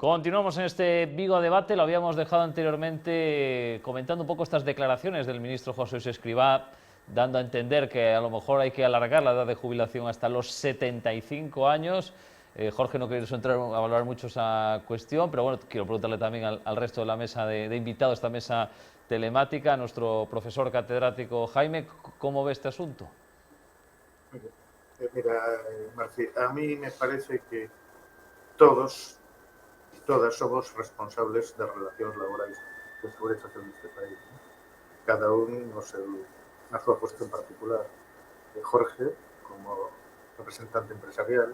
Continuamos en este Vigo Debate. Lo habíamos dejado anteriormente comentando un poco estas declaraciones del ministro José Luis Escrivá, dando a entender que a lo mejor hay que alargar la edad de jubilación hasta los 75 años. Jorge no quiere entrar a valorar mucho esa cuestión, pero bueno, quiero preguntarle también al resto de la mesa de invitados, esta mesa telemática, a nuestro profesor catedrático Jaime, ¿cómo ve este asunto? Mira, Marci, a mí me parece que todos y todas somos responsables das relacións laborais de seguridade social neste país. ¿No? Cada un na súa posición particular. Jorge, como representante empresarial,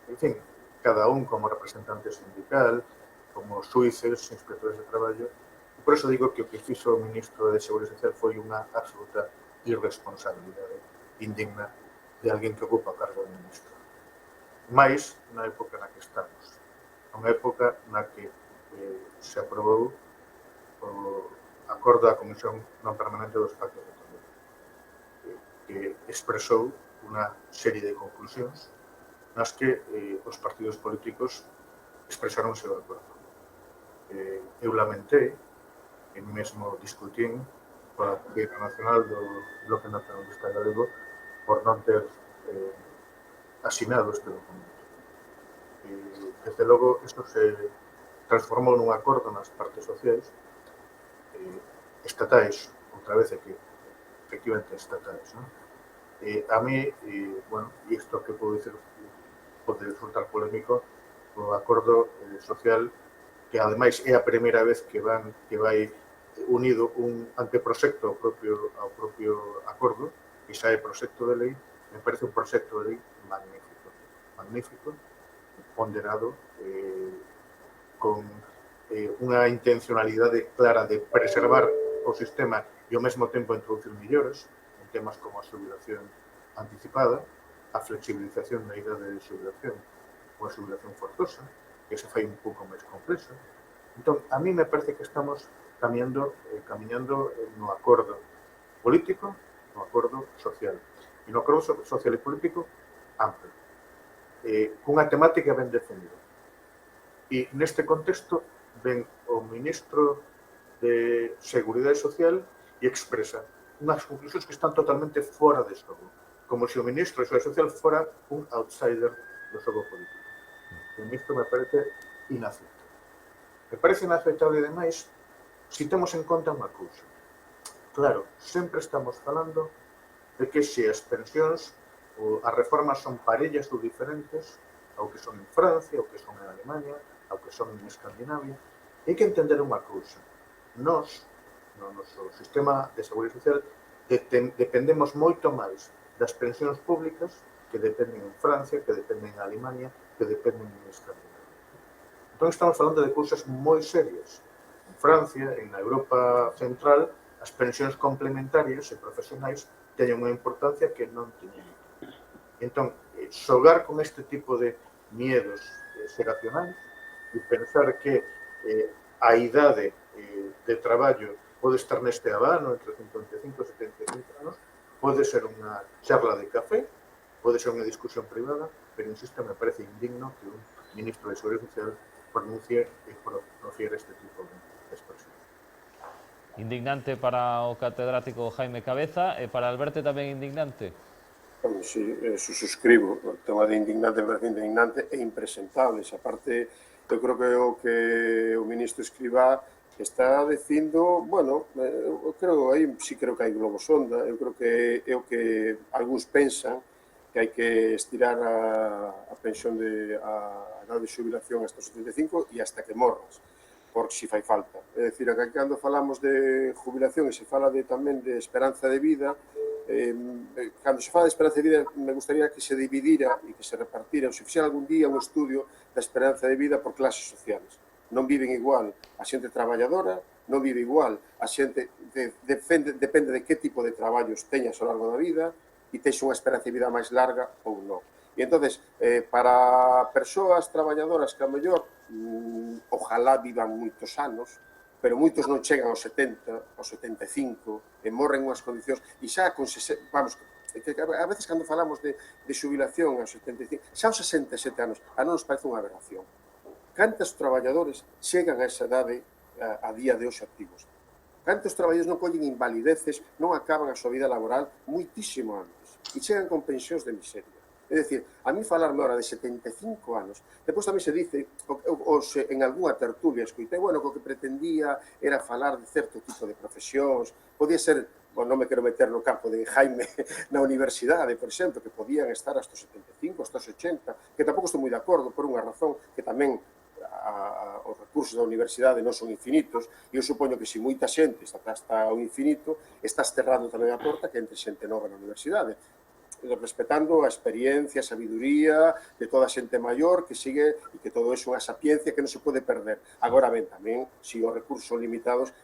en fin, cada un como representante sindical, como suíces, inspectores de traballo. E por eso digo que o que fixo o ministro de Seguridade Social foi unha absoluta irresponsabilidade indigna de alguén que ocupa o cargo de ministro. Mais na época na que estamos. Unha época na que se aprobou o acordo da Comisión Non Permanente dos Pactos de Toledo, que expresou unha serie de conclusións nas que os partidos políticos expresaron o seu acordo. Eu lamentei, e mesmo discutín coa Feira Nacional do Bloque Nacionalista Galego por non ter asinado este documento. Desde logo, isto se transformou nun acordo nas partes sociais estatais, outra vez é que efectivamente estatais, non? A mí, bueno, e isto que podo dicir pode resultar polémico, o acordo social que ademais é a primeira vez que vai unido un anteproxecto ao propio acordo, e xa é proxecto de lei, me parece un proxecto de lei magnífico, ponderado, con unha intencionalidade clara de preservar o sistema e ao mesmo tempo introducir mellores en temas como a xubilación anticipada, a flexibilización da idade de xubilación ou a xubilación forzosa, que se fai un pouco máis complexo. Entón, a mí me parece que estamos camiñando no acordo político, no acordo social. E no acordo social e político amplo, cunha temática ben definida. E neste contexto ven o ministro de Seguridade Social e expresa unhas conclusións que están totalmente fora de xogo, como se o ministro de Seguridade Social fora un outsider do xogo político. O ministro me parece inaceptable. Me parece inaceptable, demais, se temos en conta unha cousa. Claro, sempre estamos falando de que se as pensións ou as reformas son parellas ou diferentes ao que son en Francia, ao que son en Alemania, ao que son en Escandinavia. Hai que entender unha cousa. Nós, no noso sistema de seguridade social, dependemos moito máis das pensións públicas que dependen en Francia, que dependen en Alemania, que dependen en Escandinavia. Entón estamos falando de cousas moi serias. En Francia, en Europa Central, as pensións complementarias e profesionais teñen unha importancia que non teñen. Entón, xogar con este tipo de miedos xeracionais e pensar que a idade de traballo pode estar neste abano entre 55 e 75 anos, pode ser unha charla de café, pode ser unha discusión privada, pero insisto, me parece indigno que un ministro de Seguridade Social pronuncie este tipo de expresión. Indignante para o catedrático Jaime Cabeza, e para Alberto tamén indignante? Sí, suscribo. O tema de indignante me parece indignante e impresentable. Esa parte, eu creo que o ministro Escrivá está dicindo, bueno, sí creo que hai globo sonda, eu creo que é o que algúns pensan que hai que estirar a pensión a edad de xubilación hasta os 75 e hasta que morras, porque si fai falta. É dicir, que cando falamos de jubilación e se fala tamén de esperanza de vida, cando se fala de esperanza de vida me gustaría que se dividira e que se repartira, ou se fixera algún día un estudio da esperanza de vida por clases sociales. Non viven igual a xente traballadora, non vive igual a xente, depende de que tipo de traballos teñas ao largo da vida e teñes unha esperanza de vida máis larga ou non. E entonces, para persoas traballadoras que a mellor ojalá vivan moitos anos, pero moitos non chegan aos 70, aos 75, e morren unhas condicións, e xa con, vamos, a veces cando falamos de xubilación aos 75, xa aos 67 anos, a non nos parece unha aberración. cantos traballadores chegan a esa idade a día de hoxe activos? Cantos traballadores non collen invalideces, non acaban a súa vida laboral muitísimo antes e chegan con pensións de miseria. É dicir, a mí falarme ahora de 75 anos, depois tamén se dice, en algunha tertulia escoitei, bueno, que o que pretendía era falar de certo tipo de profesións, podía ser, bueno, non me quero meter no campo de Jaime na universidade, por exemplo, que podían estar hasta os 75, hasta os 80, que tampouco estou moi de acordo, por unha razón que tamén os recursos da universidade non son infinitos, e eu supoño que se moita xente está ao infinito, estás cerrando tamén a porta que entre xente nova na universidade, respetando a experiencia, a sabiduría de toda a xente maior que sigue e que todo é unha sapiencia que non se pode perder. Agora ben, tamén, se os recursos son limitados,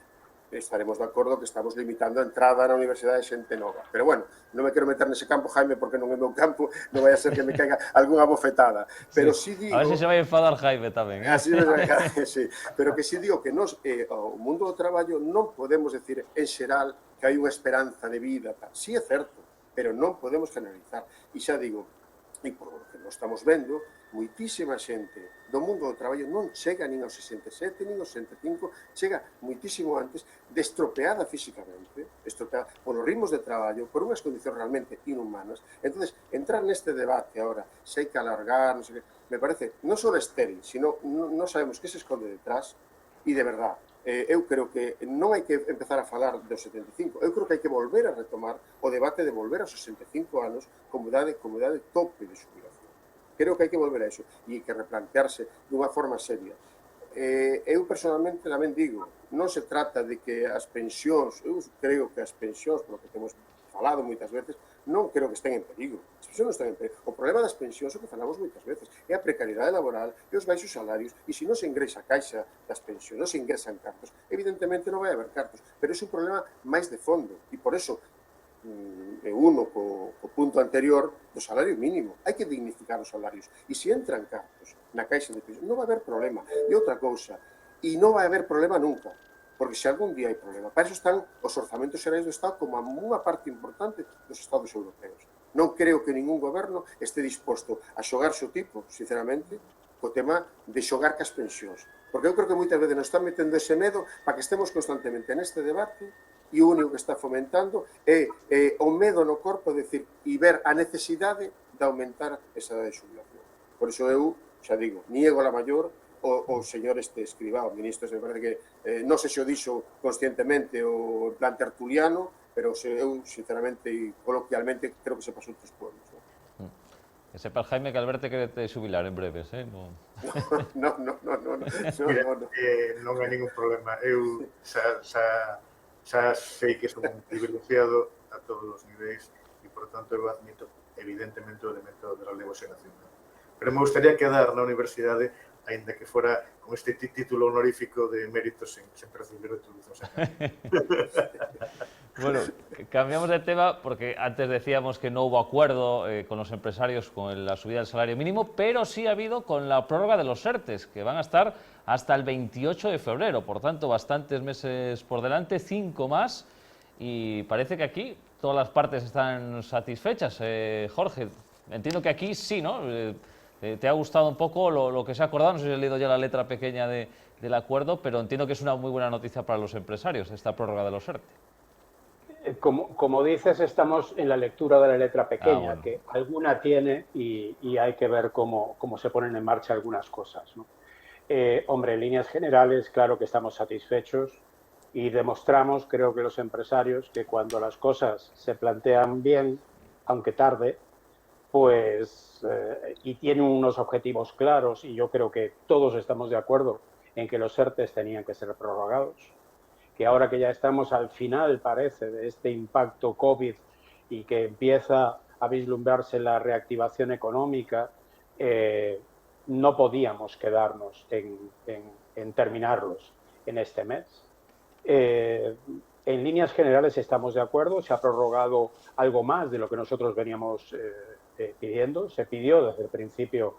estaremos de acordo que estamos limitando a entrada na universidade de xente nova. Pero bueno, non me quero meter nese campo, Jaime, porque non é meu campo, non vai a ser que me caiga algunha bofetada. Pero sí digo... A ver se se vai enfadar Jaime tamén. Así sí. Pero que sí digo que nos, o mundo do traballo non podemos decir en xeral que hai unha esperanza de vida. Sí é certo, pero non podemos generalizar. E xa digo, e por lo que nos estamos vendo, moitísima xente do mundo do traballo non chega nin aos 67, nin aos 65, chega moitísimo antes, destropeada físicamente, destropeada por os ritmos de traballo, por unhas condicións realmente inhumanas. Entonces, entrar neste debate ahora, se hai que alargar, non sei que, me parece non só estéril, sino non sabemos que se esconde detrás, e de verdad, eu creo que non hai que empezar a falar dos 75, eu creo que hai que volver a retomar o debate de volver aos 65 anos como idade tope de xubilación. Creo que hai que volver a eso e hai que replantearse dunha forma seria. Eu personalmente tamén digo, non se trata de que as pensións, eu creo que as pensións, polo que temos falado moitas veces, non creo que estén en perigo. As pensións non están en perigo. O problema das pensións, o que falamos moitas veces, é a precariedade laboral e os baixos salarios, e se non se ingresa a caixa das pensións, non se ingresan cartos, evidentemente non vai haber cartos, pero é un problema máis de fondo, e por eso uno co punto anterior do salario mínimo. Hai que dignificar os salarios. E se entran cartos na caixa de pensión, non vai haber problema. E outra cousa, e non vai haber problema nunca, porque se algún día hai problema, para iso están os orzamentos xerais do Estado como unha parte importante dos Estados europeos. Non creo que ningún goberno este disposto a xogarse o tipo, sinceramente, co tema de xogar cas pensións. Porque eu creo que moitas veces nos están metendo ese medo para que estemos constantemente neste debate e o único que está fomentando é o medo no corpo de decir e ver a necesidade de aumentar esa edade de xubilación. Por iso eu, xa digo, niego a la maior o señor Escrivá, o ministro, me parece que non sei se o dixo conscientemente o plan tertuliano, pero eu, sinceramente e coloquialmente, creo que se pasou outros pueblos. Que sepas, Jaime, que Alberto quere te xubilar en breves, non? Non hai ningún problema. Eu xa sei que son un privilegiado a todos os niveis e, por tanto, eu admito, evidentemente, o elemento de relevo xeracional. Pero me gustaría quedar na universidade, aínda que fora con este título honorífico de méritos sen percibir retribucións. Bueno, cambiamos de tema porque antes decíamos que no hubo acuerdo con los empresarios con la subida del salario mínimo, pero sí ha habido con la prórroga de los ERTEs, que van a estar hasta el 28 de febrero, por tanto, bastantes meses por delante, 5 más, y parece que aquí todas las partes están satisfechas. Jorge, entiendo que aquí sí, ¿no? ¿Te ha gustado un poco lo que se ha acordado? No sé si has leído ya la letra pequeña del acuerdo, pero entiendo que es una muy buena noticia para los empresarios, esta prórroga de los ERTE. Como dices, estamos en la lectura de la letra pequeña, bueno, que alguna tiene y hay que ver cómo se ponen en marcha algunas cosas, ¿no? Hombre, en líneas generales, claro que estamos satisfechos y demostramos, creo que los empresarios, que cuando las cosas se plantean bien, aunque tarde, pues, y tienen unos objetivos claros, y yo creo que todos estamos de acuerdo en que los ERTEs tenían que ser prorrogados, que ahora que ya estamos al final, parece, de este impacto COVID y que empieza a vislumbrarse la reactivación económica, no podíamos quedarnos en terminarlos en este mes. En líneas generales estamos de acuerdo, se ha prorrogado algo más de lo que nosotros veníamos pidiendo, se pidió desde el principio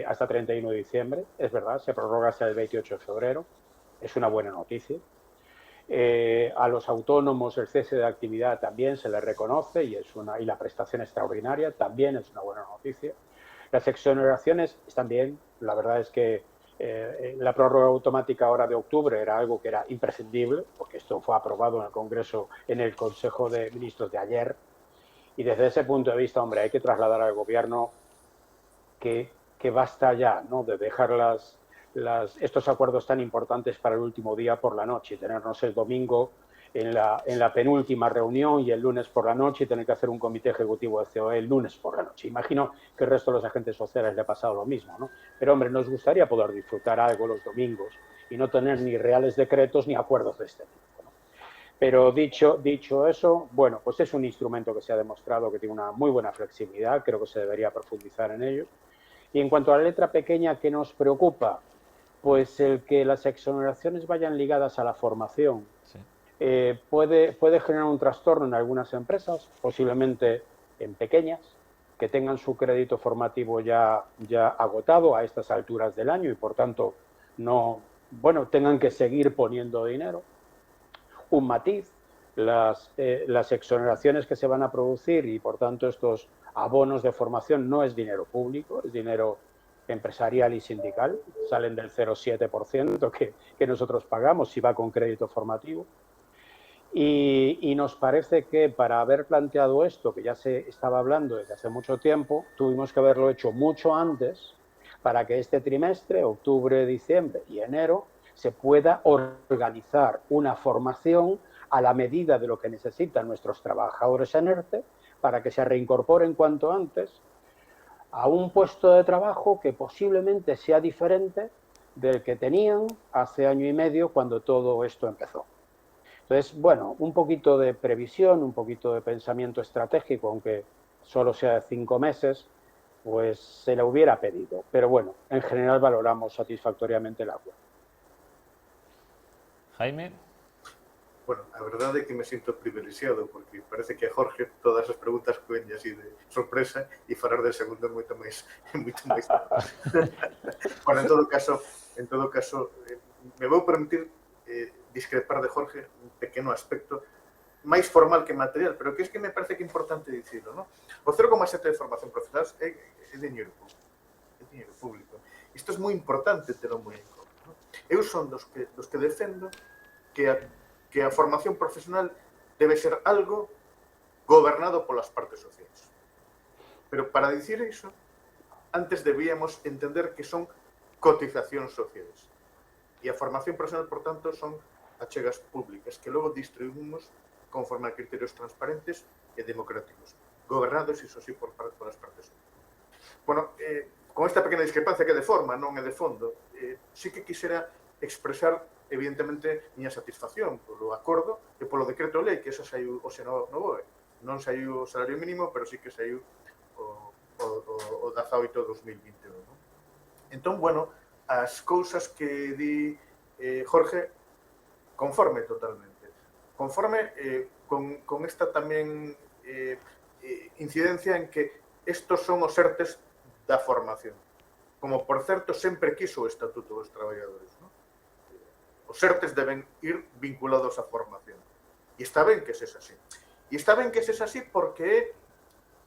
hasta 31 de diciembre, es verdad, se prorroga hasta el 28 de febrero, es una buena noticia. A los autónomos el cese de actividad también se les reconoce y la prestación extraordinaria también es una buena noticia. Las exoneraciones están bien, la verdad es que La prórroga automática ahora de octubre era algo que era imprescindible, porque esto fue aprobado en el Congreso, en el Consejo de Ministros de ayer. Y desde ese punto de vista, hombre, hay que trasladar al Gobierno que basta ya, ¿no?, de dejar estos acuerdos tan importantes para el último día por la noche y tenernos el domingo en la penúltima reunión y el lunes por la noche y tener que hacer un comité ejecutivo de COE el lunes por la noche. Imagino que el resto de los agentes sociales le ha pasado lo mismo, ¿no? Pero, hombre, nos gustaría poder disfrutar algo los domingos y no tener ni reales decretos ni acuerdos de este tipo, ¿no? Pero dicho eso, bueno, pues es un instrumento que se ha demostrado que tiene una muy buena flexibilidad, creo que se debería profundizar en ello. Y en cuanto a la letra pequeña, ¿qué nos preocupa? Pues el que las exoneraciones vayan ligadas a la formación. Sí. Puede generar un trastorno en algunas empresas, posiblemente en pequeñas, que tengan su crédito formativo ya agotado a estas alturas del año y por tanto tengan que seguir poniendo dinero. Un matiz, las exoneraciones que se van a producir y por tanto estos abonos de formación no es dinero público, es dinero empresarial y sindical, salen del 0,7% que nosotros pagamos si va con crédito formativo. Y nos parece que para haber planteado esto, que ya se estaba hablando desde hace mucho tiempo, tuvimos que haberlo hecho mucho antes para que este trimestre, octubre, diciembre y enero, se pueda organizar una formación a la medida de lo que necesitan nuestros trabajadores en ERTE para que se reincorporen cuanto antes a un puesto de trabajo que posiblemente sea diferente del que tenían hace año y medio cuando todo esto empezó. Entonces, bueno, un poquito de previsión, un poquito de pensamiento estratégico, aunque solo sea de 5 meses, pues se le hubiera pedido. Pero bueno, en general valoramos satisfactoriamente el acuerdo. Jaime. Bueno, a verdade é que me sinto privilexiado porque parece que a Jorge todas as preguntas coen así de sorpresa e falar del segundo é moito máis Bueno, en todo caso me vou permitir discrepar de Jorge un pequeno aspecto máis formal que material, pero que es que me parece que é importante dicirlo, ¿no? O 0,7 de formación profesional é dinheiro público. É dinheiro público. Isto é moi importante terlo moi en conta, ¿no? Eu son dos que defendo que a formación profesional debe ser algo gobernado polas partes sociais. Pero para dicir iso, antes debíamos entender que son cotizacións sociais. E a formación profesional, por tanto, son achegas públicas que logo distribuimos conforme a criterios transparentes e democráticos, gobernados, iso sí, polas partes sociais. Bueno, con esta pequena discrepancia que é de forma, non é de fondo, sí que quixera expresar evidentemente miña satisfacción polo acordo e polo decreto lei que esa saiu hoxe no BOE. Non saiu o salario mínimo, pero sí que saiu o 18 de 2021. ¿No? Entón, bueno, as cousas que di Jorge, conforme totalmente. Conforme con esta tamén incidencia en que estos son os ERTES da formación. Como, por certo, sempre quiso o Estatuto dos Traballadores, ¿no? Os ERTES deben ir vinculados á formación. E está ben que sexa así. E está ben que sexa así porque é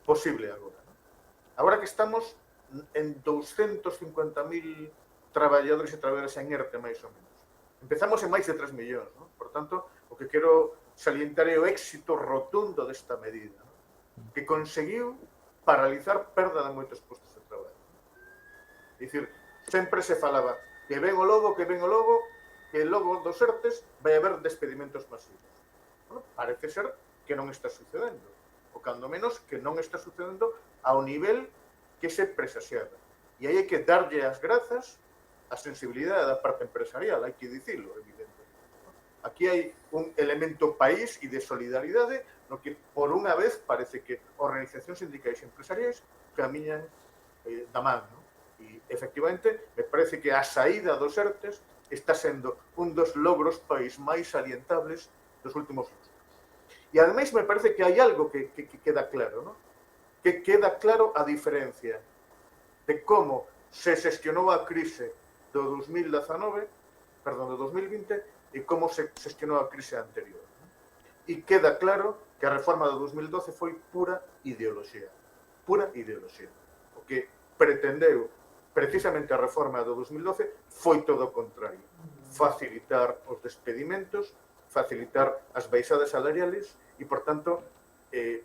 posible agora. ¿No? Agora que estamos en 250.000 traballadores e traballadoras en ERTE, máis ou menos. Empezamos en máis de 3 millóns. ¿No? Por tanto, o que quero salientar é o éxito rotundo desta medida, ¿no? Que conseguiu paralizar perda de moitos postos de traballo. É dicir, sempre se falaba que ven o lobo, que logo dos ERTES vai haber despedimentos masivos. Bueno, parece ser que non está sucedendo. O cando menos que non está sucedendo ao nivel que se presaxiaba. E aí hai que darlle as grazas á sensibilidade da parte empresarial, hai que dicilo, evidentemente. Aquí hai un elemento país e de solidaridade no que, por unha vez, parece que organizacións sindicais e empresariais camiñan da man, ¿no? E, efectivamente, me parece que a saída dos ERTES está sendo un dos logros país máis salientables dos últimos anos. E, ademais, me parece que hai algo que queda claro, ¿no? Que queda claro a diferencia de como se xestionou a crise do 2019, perdón, do 2020, e como se xestionou a crise anterior. ¿No? E queda claro que a reforma do 2012 foi pura ideoloxía. Pura ideoloxía. O que pretendeu precisamente a reforma do 2012 foi todo o contrario. Facilitar os despedimentos, facilitar as baixadas salariales e, por tanto,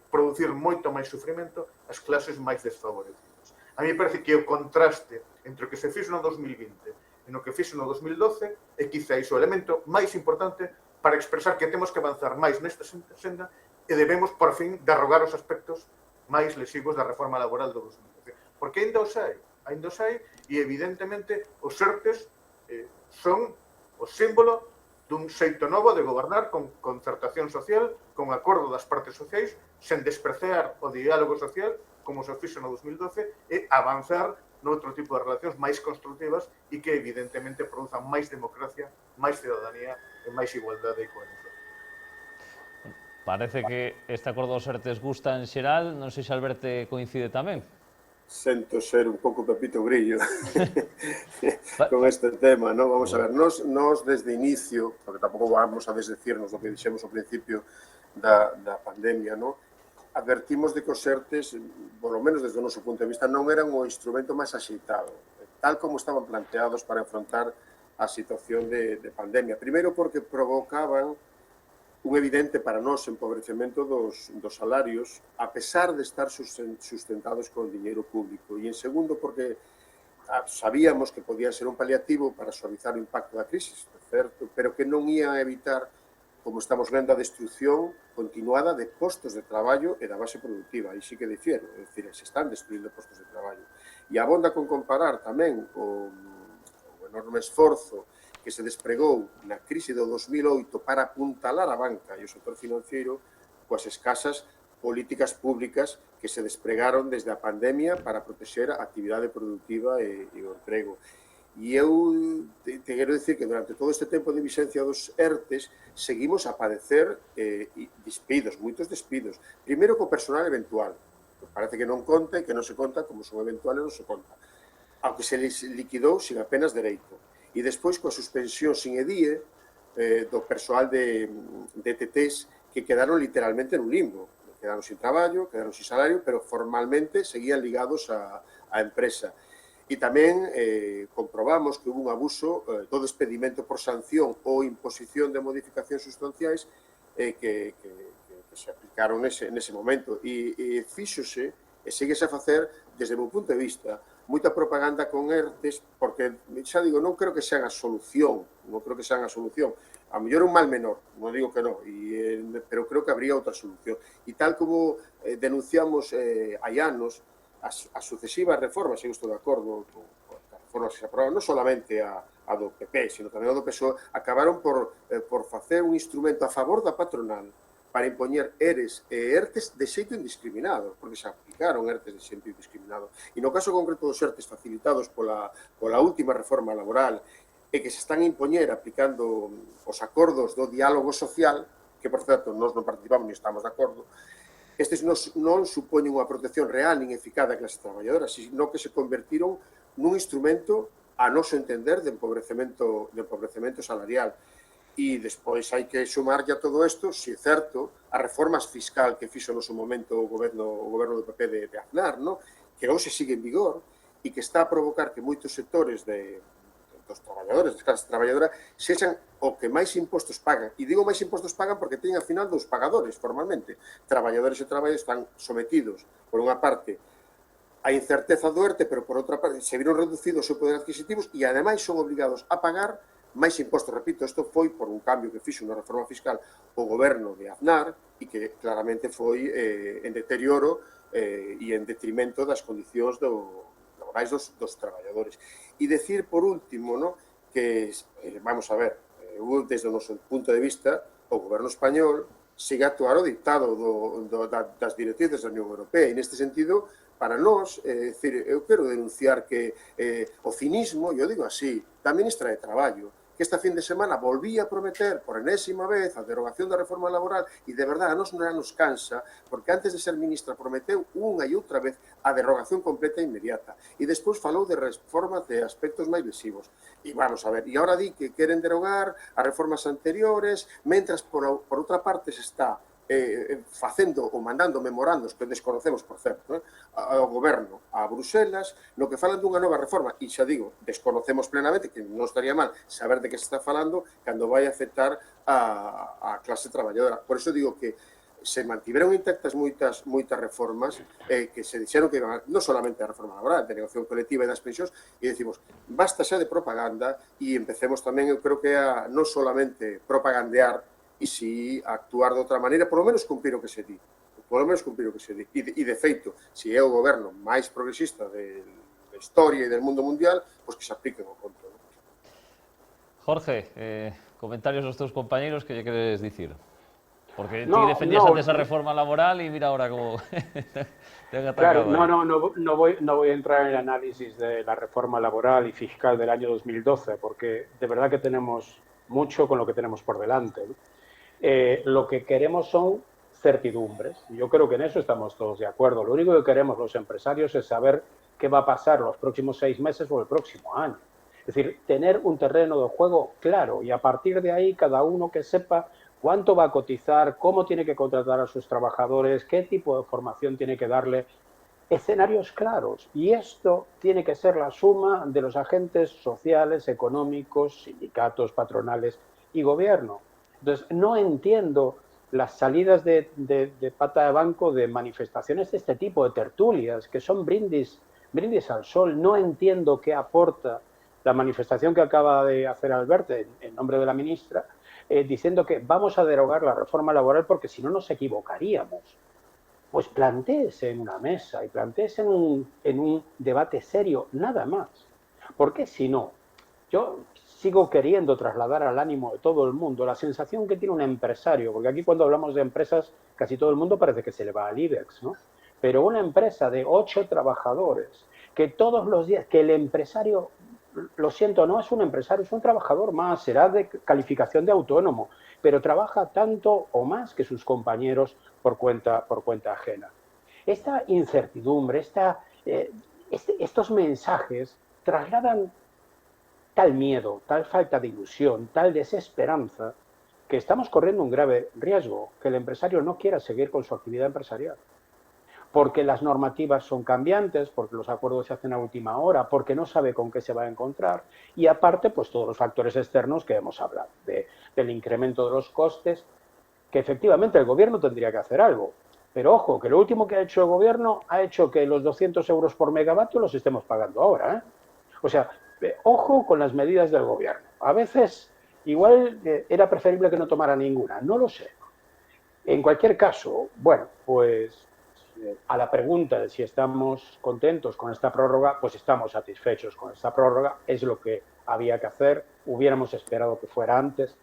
producir moito máis sufrimento ás clases máis desfavorecidas. A mí parece que o contraste entre o que se fixo no 2020 e no que fixo no 2012 é quizáis o elemento máis importante para expresar que temos que avanzar máis nesta senda e debemos, por fin, derrogar os aspectos máis lesivos da reforma laboral do 2012. Porque ainda os hai, e evidentemente os ERTEs son o símbolo dun xeito novo de gobernar con concertación social, con acordo das partes sociais, sen despreciar o diálogo social, como se fixo no 2012, e avanzar noutro tipo de relacións máis constructivas e que evidentemente produzan máis democracia, máis cidadanía e máis igualdade e coherencia. Parece que este acordo dos ERTEs gusta en xeral, non sei se Alberto coincide tamén. Sento ser un pouco Pepito Grillo con este tema, ¿no? Vamos a ver, nos desde inicio, porque tampouco vamos a desdecirnos do que dixemos ao principio da pandemia, ¿no? Advertimos de que os ERTEs, polo menos desde o noso punto de vista, non eran o instrumento máis axeitado, tal como estaban planteados para enfrontar a situación de pandemia. Primeiro porque provocaban un evidente para nós empobrecemento dos salarios, a pesar de estar sustentados con dinheiro público. E en segundo, porque sabíamos que podía ser un paliativo para suavizar o impacto da crisis, certo? Pero que non ia evitar, como estamos vendo, a destrucción continuada de postos de traballo e da base productiva. Aí sí que difiero, é dicir, se están destruindo postos de traballo. E abonda con comparar tamén o enorme esforzo que se despregou na crise do 2008 para apuntalar a banca e o sector financiero coas escasas políticas públicas que se despregaron desde a pandemia para protexer a actividade productiva e o emprego. E eu te quero dicir que durante todo este tempo de vigencia dos ERTEs seguimos a padecer despidos, moitos despidos. Primeiro co personal eventual, parece que non conta e que non se conta, como son eventuales non se conta, aunque se les liquidou sin apenas dereito. E despois coa suspensión sin edie do persoal de TTs que quedaron literalmente nun limbo. Quedaron sin traballo, quedaron sin salario, pero formalmente seguían ligados á empresa. E tamén comprobamos que hubo un abuso do despedimento por sanción ou imposición de modificacións sustanciais que se aplicaron nese momento. E fíxose e seguese a facer, desde o meu punto de vista, moita propaganda con ERTEs, porque, xa digo, non creo que sean a solución, a mellor un mal menor, non digo que non, pero creo que habría outra solución. E tal como denunciamos hai anos, as sucesivas reformas, eu estou de acordo con as reformas que se aprobaron, non solamente a do PP, sino tamén a do PSOE, acabaron por facer un instrumento a favor da patronal para impoñer ERES e ERTEs de xeito indiscriminado, porque se aplicaron ERTEs de xeito indiscriminado. E no caso concreto dos ERTEs facilitados pola última reforma laboral e que se están a impoñer aplicando os acordos do diálogo social, que, por certo, nós non participamos ni estamos de acordo, estes non supoñen unha protección real nin eficaz da clase traballadora, sino que se convertiron nun instrumento, a noso entender, de empobrecemento salarial. E despois hai que sumarlle a todo isto, se é certo, a reformas fiscal que fixo no seu momento o goberno do PP de Aznar, que hoxe sigue en vigor e que está a provocar que moitos sectores dos traballadores, das clases traballadoras, sexan o que máis impostos pagan. E digo máis impostos pagan porque teñen, ao final, dos pagadores, formalmente. Traballadores e traballadores están sometidos, por unha parte, a incerteza do ERTE, pero por outra parte, se viron reducidos o seu poder adquisitivos e, ademais, son obligados a pagar máis impostos. Repito, isto foi por un cambio que fixo na reforma fiscal o goberno de Aznar e que claramente foi en deterioro e en detrimento das condicións laborais dos traballadores. E decir, por último, que, vamos a ver, desde o noso punto de vista, o goberno español sigue a actuar o dictado das directrices da Unión Europea e, neste sentido, para nós, eu quero denunciar que o cinismo, eu digo así, da ministra de Traballo, que esta fin de semana volvía a prometer por enésima vez a derogación da reforma laboral e, de verdade, a nos non nos cansa, porque antes de ser ministra prometeu unha e outra vez a derogación completa e inmediata. E despois falou de reformas de aspectos máis lesivos. E vamos a ver, e agora di que queren derogar as reformas anteriores, mentras por outra parte se está facendo ou mandando memorandos que desconocemos, por certo, ao goberno, a Bruselas, no que falan dunha nova reforma, e xa digo, desconocemos plenamente, que non estaría mal saber de que se está falando cando vai afectar a clase traballadora. Por eso digo que se mantiveron intactas moitas reformas que se dixeron que iban non solamente a reforma laboral, de negociación colectiva e das pensións, e decimos, basta xa de propaganda e empecemos tamén, eu creo que a non solamente propagandear, e si actuar de outra maneira, por lo menos cumprir o que se di. Por lo menos cumprir o que se di. E de feito, se é o goberno máis progresista da historia e del mundo mundial, pois que se apliquen o conto. Jorge, comentarios dos teus compañeiros, que lle queres dicir? Porque ti defendías antes a reforma laboral e mira ahora como te han atacado. Claro, no voy a entrar en el análisis de la reforma laboral y fiscal del año 2012, porque de verdad que tenemos mucho con lo que tenemos por delante, ¿no? Lo que queremos son certidumbres. Yo creo que en eso estamos todos de acuerdo. Lo único que queremos los empresarios es saber qué va a pasar los próximos 6 meses o el próximo año. Es decir, tener un terreno de juego claro y a partir de ahí cada uno que sepa cuánto va a cotizar, cómo tiene que contratar a sus trabajadores, qué tipo de formación tiene que darle, escenarios claros. Y esto tiene que ser la suma de los agentes sociales, económicos, sindicatos, patronales y gobierno. Entonces, no entiendo las salidas de pata de banco de manifestaciones de este tipo, de tertulias, que son brindis al sol. No entiendo qué aporta la manifestación que acaba de hacer Alberto en nombre de la ministra, diciendo que vamos a derogar la reforma laboral porque si no nos equivocaríamos. Pues plantéese en una mesa y plantéese en un debate serio, nada más. Porque si no, yo sigo queriendo trasladar al ánimo de todo el mundo la sensación que tiene un empresario, porque aquí cuando hablamos de empresas, casi todo el mundo parece que se le va al IBEX, ¿no? Pero una empresa de 8 trabajadores, que todos los días, que el empresario, lo siento, no es un empresario, es un trabajador más, será de calificación de autónomo, pero trabaja tanto o más que sus compañeros por cuenta ajena. Esta incertidumbre, estos mensajes trasladan tal miedo, tal falta de ilusión, tal desesperanza, que estamos corriendo un grave riesgo, que el empresario no quiera seguir con su actividad empresarial. Porque las normativas son cambiantes, porque los acuerdos se hacen a última hora, porque no sabe con qué se va a encontrar. Y aparte, pues todos los factores externos que hemos hablado, del incremento de los costes, que efectivamente el gobierno tendría que hacer algo. Pero ojo, que lo último que ha hecho el gobierno ha hecho que los 200 euros por megavatio los estemos pagando ahora, ¿eh? O sea, ojo con las medidas del gobierno. A veces, igual era preferible que no tomara ninguna, no lo sé. En cualquier caso, bueno, pues a la pregunta de si estamos contentos con esta prórroga, pues estamos satisfechos con esta prórroga, es lo que había que hacer, hubiéramos esperado que fuera antes.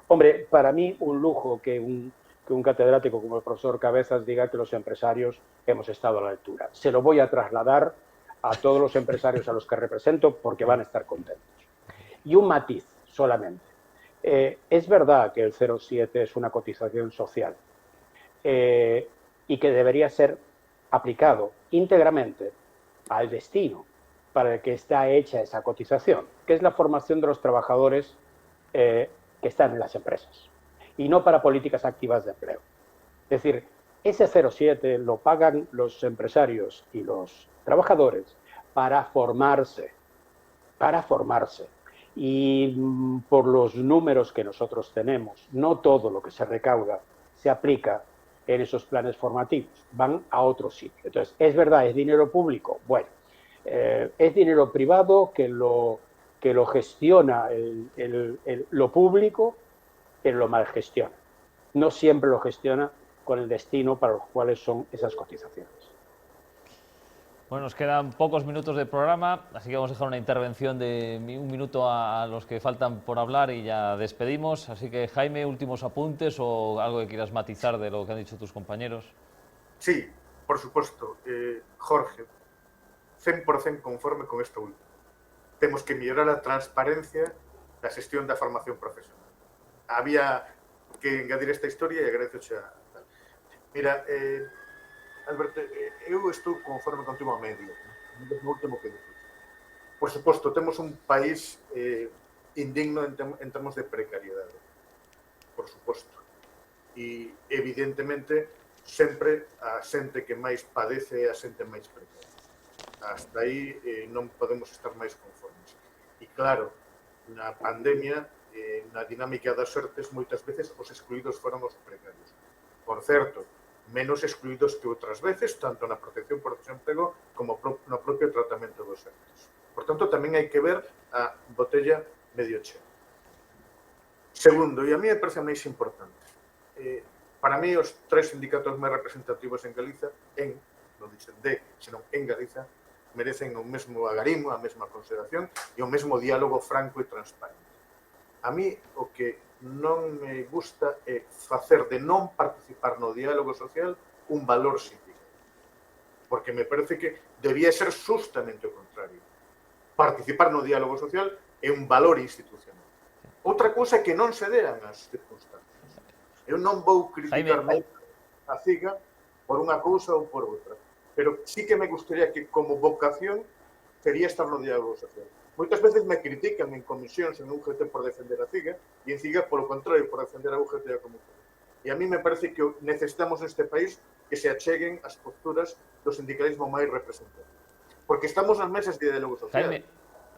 Hombre, para mí un lujo que un catedrático como el profesor Cabezas diga que los empresarios hemos estado a la altura. Se lo voy a trasladar a todos los empresarios a los que represento porque van a estar contentos. Y un matiz solamente. Es verdad que el 0,7 es una cotización social y que debería ser aplicado íntegramente al destino para el que está hecha esa cotización, que es la formación de los trabajadores que están en las empresas, y no para políticas activas de empleo. Es decir, ese 0,7 lo pagan los empresarios y los trabajadores para formarse. Y por los números que nosotros tenemos, no todo lo que se recauda se aplica en esos planes formativos, van a otro sitio. Entonces, ¿es verdad, es dinero público? Bueno, es dinero privado que lo gestiona lo público, pero lo mal gestiona. No siempre lo gestiona con el destino para los cuales son esas cotizaciones. Bueno, nos quedan pocos minutos de programa, así que vamos a dejar una intervención de 1 minuto a los que faltan por hablar y ya despedimos. Así que, Jaime, últimos apuntes o algo que quieras matizar de lo que han dicho tus compañeros. Sí, por supuesto. Jorge, 100% conforme con esto último. Temos que mellorar a transparencia da xestión da formación profesional. Había que engadir esta historia e agradezo xa. Mira, Alberto, eu estou conforme contigo a medio, no último que dixo. Por suposto, temos un país indigno en termos de precariedade, por suposto. e evidentemente sempre a xente que máis padece é a xente máis precaria. Hasta aí non podemos estar máis conformes. E claro, na pandemia, na dinámica das sortes, moitas veces os excluídos foron os precarios. Por certo, menos excluídos que outras veces, tanto na protección por desemprego como no propio tratamento dos ERTES. Por tanto, tamén hai que ver a botella medio chea. Segundo, e a mí me parece máis importante, para mí os tres sindicatos máis representativos en Galiza, non dicen senón en Galiza, merecen o mesmo agarimo, a mesma consideración e o mesmo diálogo franco e transparente. A mí o que non me gusta é facer de non participar no diálogo social un valor sindical. Porque me parece que debía ser justamente o contrario. Participar no diálogo social é un valor institucional. Outra cousa é que non se dean as circunstancias. Eu non vou criticar a CIGA por unha cousa ou por outra, pero sí que me gustaría que como vocación sería estar no diálogo social. Moitas veces me critican en comisións en UGT por defender a CIGA e en CIGA, polo contrario, por defender a UGT e a Comunidade. E a mí me parece que necesitamos neste país que se acheguen as posturas do sindicalismo máis representativo. Porque estamos nas mesas de diálogo social.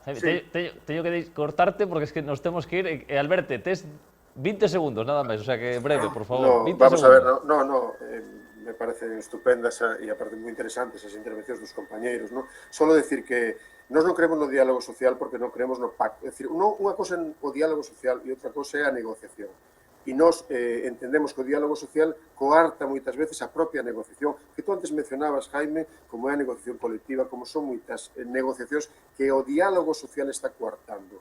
Jaime, sí. Teño que cortarte porque es que nos temos que ir. Alberto, tes 20 segundos nada máis, o sea que breve, por favor. No, vamos segundos. A ver, me parecen estupendas e aparte moi interesantes as intervencións dos compañeiros, ¿no? Solo decir que nós non creemos no diálogo social porque non creemos no pacto. É dicir, unha cosa é o diálogo social e outra cosa é a negociación. E nós entendemos que o diálogo social coarta moitas veces a propia negociación, que tú antes mencionabas, Jaime, como é a negociación colectiva, como son moitas negociacións que o diálogo social está coartando.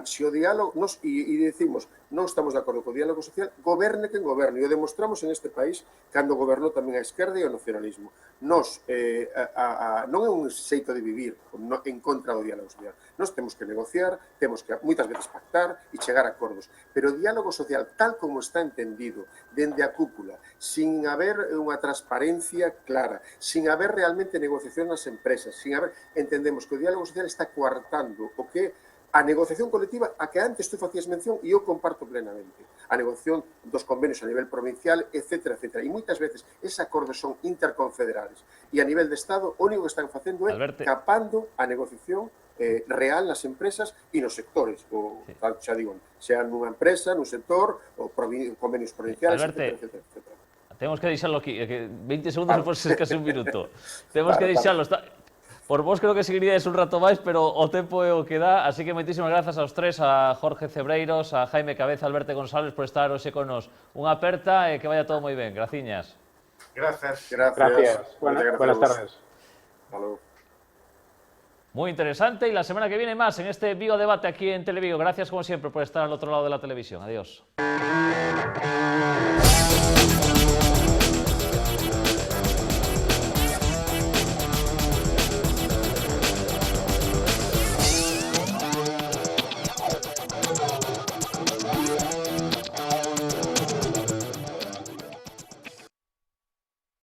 Se o diálogo, e decimos, non estamos de acordo co diálogo social, goberne quen goberne, e o demostramos en este país cando gobernou tamén a esquerda e o nacionalismo. Nós, non é un xeito de vivir en contra do diálogo social. Nós temos que negociar, temos que moitas veces pactar e chegar a acordos. Pero o diálogo social, tal como está entendido, dende a cúpula, sin haber unha transparencia clara, sin haber realmente negociación nas empresas, entendemos que o diálogo social está coartando o que a negociación colectiva a que antes tú facías mención e eu comparto plenamente. A negociación dos convenios a nivel provincial, etc. E moitas veces eses acordos son interconfederales e a nivel de Estado o único que están facendo é capando a negociación real nas empresas e nos sectores, xa digo, sean nunha empresa, nun sector, ou convenios provinciales, etc. Temos que deixarlo aquí, 20 segundos depois é case un minuto. Temos que deixarlo. Por vos creo que seguiríades un rato máis, pero o tempo é o que dá, así que moitísimas grazas aos tres, a Jorge Cebreiros, a Jaime Cabeza, a Alberto González por estar hoxe con nos. Unha aperta e que vaya todo moi ben. Graciñas. Gracias. Buenas tardes. Salud. Muy interesante y la semana que viene más en este Vigo Debate aquí en Televigo. Gracias como siempre por estar al otro lado de la televisión. Adiós.